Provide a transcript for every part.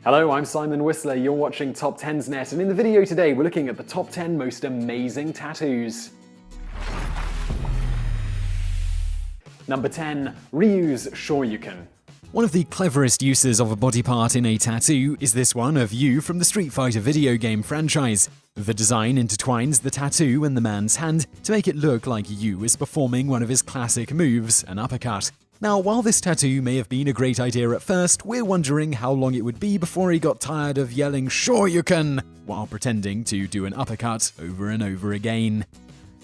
Hello, I'm Simon Whistler, you're watching TopTenzNet, and in the video today we're looking at the top 10 most amazing tattoos. Number 10. Ryu's Shoryuken. One of the cleverest uses of a body part in a tattoo is this one of Yu from the Street Fighter video game franchise. The design intertwines the tattoo and the man's hand to make it look like Yu is performing one of his classic moves, an uppercut. Now, while this tattoo may have been a great idea at first, we're wondering how long it would be before he got tired of yelling Shoryuken while pretending to do an uppercut over and over again.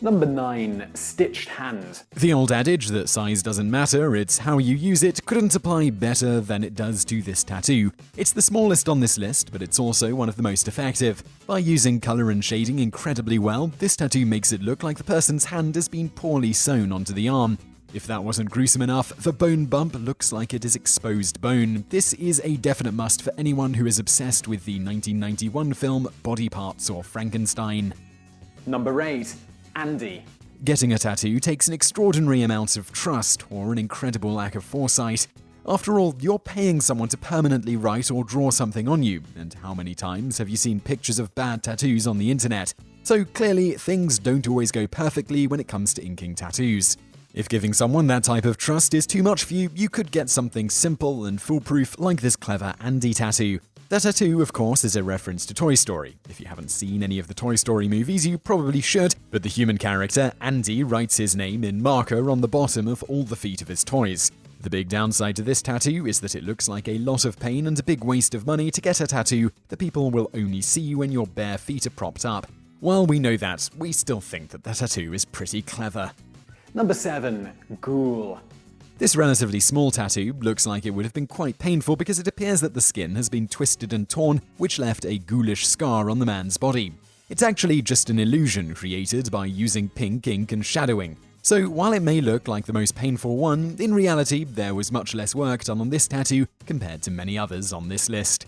Number 9. Stitched hand. The old adage that size doesn't matter, it's how you use it, couldn't apply better than it does to this tattoo. It's the smallest on this list, but it's also one of the most effective. By using color and shading incredibly well, this tattoo makes it look like the person's hand has been poorly sewn onto the arm. If that wasn't gruesome enough, the bone bump looks like it is exposed bone. This is a definite must for anyone who is obsessed with the 1991 film Body Parts or Frankenstein. Number 8. Andy. Getting a tattoo takes an extraordinary amount of trust or an incredible lack of foresight. After all, you're paying someone to permanently write or draw something on you, and how many times have you seen pictures of bad tattoos on the internet? So clearly, things don't always go perfectly when it comes to inking tattoos. If giving someone that type of trust is too much for you, you could get something simple and foolproof like this clever Andy tattoo. The tattoo, of course, is a reference to Toy Story. If you haven't seen any of the Toy Story movies, you probably should, but the human character, Andy, writes his name in marker on the bottom of all the feet of his toys. The big downside to this tattoo is that it looks like a lot of pain and a big waste of money to get a tattoo that people will only see when your bare feet are propped up. While we know that, we still think that the tattoo is pretty clever. Number 7. Ghoul. This relatively small tattoo looks like it would have been quite painful because it appears that the skin has been twisted and torn, which left a ghoulish scar on the man's body. It's actually just an illusion created by using pink ink and shadowing. So while it may look like the most painful one, in reality there was much less work done on this tattoo compared to many others on this list.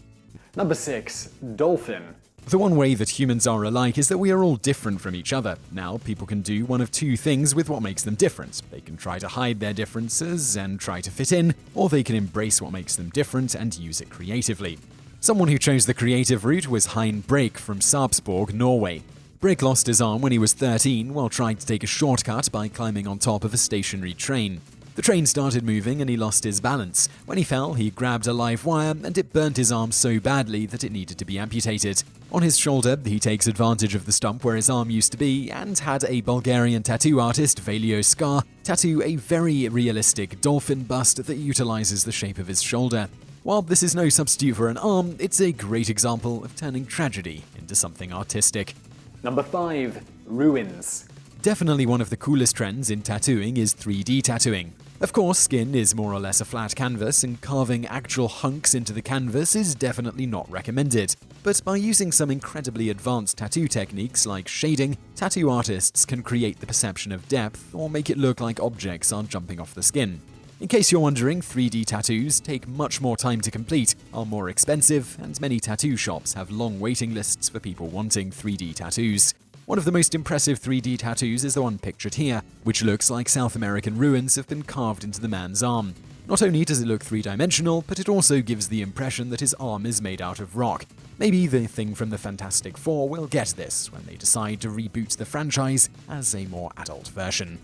Number 6. Dolphin. The one way that humans are alike is that we are all different from each other. Now, people can do one of two things with what makes them different. They can try to hide their differences and try to fit in, or they can embrace what makes them different and use it creatively. Someone who chose the creative route was Hein Break from Sarpsborg, Norway. Break lost his arm when he was 13 while trying to take a shortcut by climbing on top of a stationary train. The train started moving and he lost his balance. When he fell, he grabbed a live wire and it burnt his arm so badly that it needed to be amputated. On his shoulder, he takes advantage of the stump where his arm used to be and had a Bulgarian tattoo artist, Velio Skar, tattoo a very realistic dolphin bust that utilizes the shape of his shoulder. While this is no substitute for an arm, it's a great example of turning tragedy into something artistic. Number 5. Ruins. Definitely one of the coolest trends in tattooing is 3D tattooing. Of course, skin is more or less a flat canvas, and carving actual hunks into the canvas is definitely not recommended. But by using some incredibly advanced tattoo techniques like shading, tattoo artists can create the perception of depth or make it look like objects are jumping off the skin. In case you're wondering, 3D tattoos take much more time to complete, are more expensive, and many tattoo shops have long waiting lists for people wanting 3D tattoos. One of the most impressive 3D tattoos is the one pictured here, which looks like South American ruins have been carved into the man's arm. Not only does it look three-dimensional, but it also gives the impression that his arm is made out of rock. Maybe the Thing from the Fantastic Four will get this when they decide to reboot the franchise as a more adult version.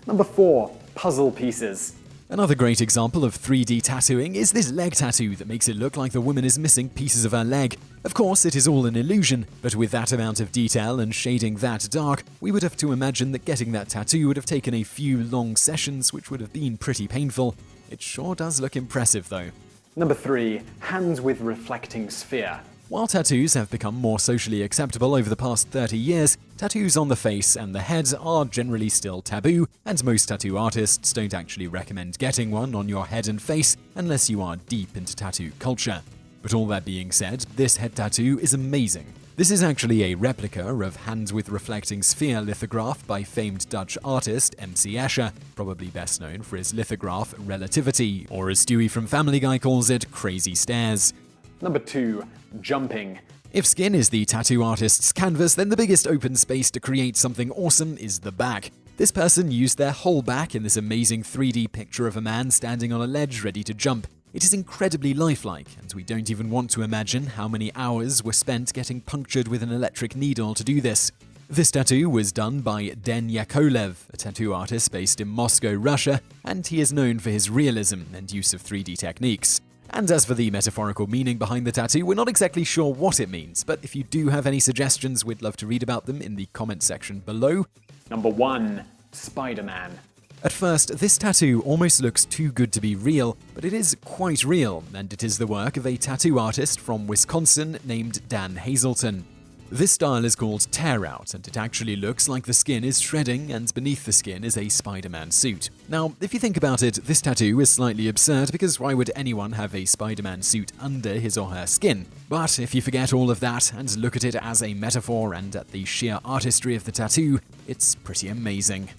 Number 4. Puzzle pieces. Another great example of 3D tattooing is this leg tattoo that makes it look like the woman is missing pieces of her leg. Of course, it is all an illusion, but with that amount of detail and shading that dark, we would have to imagine that getting that tattoo would have taken a few long sessions, which would have been pretty painful. It sure does look impressive though. Number 3. Hands with reflecting sphere. While tattoos have become more socially acceptable over the past 30 years, tattoos on the face and the head are generally still taboo, and most tattoo artists don't actually recommend getting one on your head and face unless you are deep into tattoo culture. But all that being said, this head tattoo is amazing. This is actually a replica of Hands with Reflecting Sphere lithograph by famed Dutch artist MC Escher, probably best known for his lithograph Relativity, or as Stewie from Family Guy calls it, Crazy Stairs. Number 2. Jumping. If skin is the tattoo artist's canvas, then the biggest open space to create something awesome is the back. This person used their whole back in this amazing 3D picture of a man standing on a ledge ready to jump. It is incredibly lifelike, and we don't even want to imagine how many hours were spent getting punctured with an electric needle to do this. This tattoo was done by Den Yakovlev, a tattoo artist based in Moscow, Russia, and he is known for his realism and use of 3D techniques. And as for the metaphorical meaning behind the tattoo, we're not exactly sure what it means, but if you do have any suggestions, we'd love to read about them in the comment section below. Number 1. Spider-Man. At first, this tattoo almost looks too good to be real, but it is quite real, and it is the work of a tattoo artist from Wisconsin named Dan Hazelton. This style is called tear out, and it actually looks like the skin is shredding and beneath the skin is a Spider-Man suit. Now, if you think about it, this tattoo is slightly absurd because why would anyone have a Spider-Man suit under his or her skin? But if you forget all of that and look at it as a metaphor and at the sheer artistry of the tattoo, it's pretty amazing.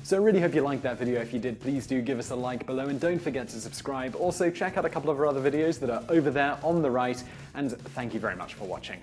So I really hope you liked that video. If you did, please do give us a like below and don't forget to subscribe. Also, check out a couple of our other videos that are over there on the right, and thank you very much for watching.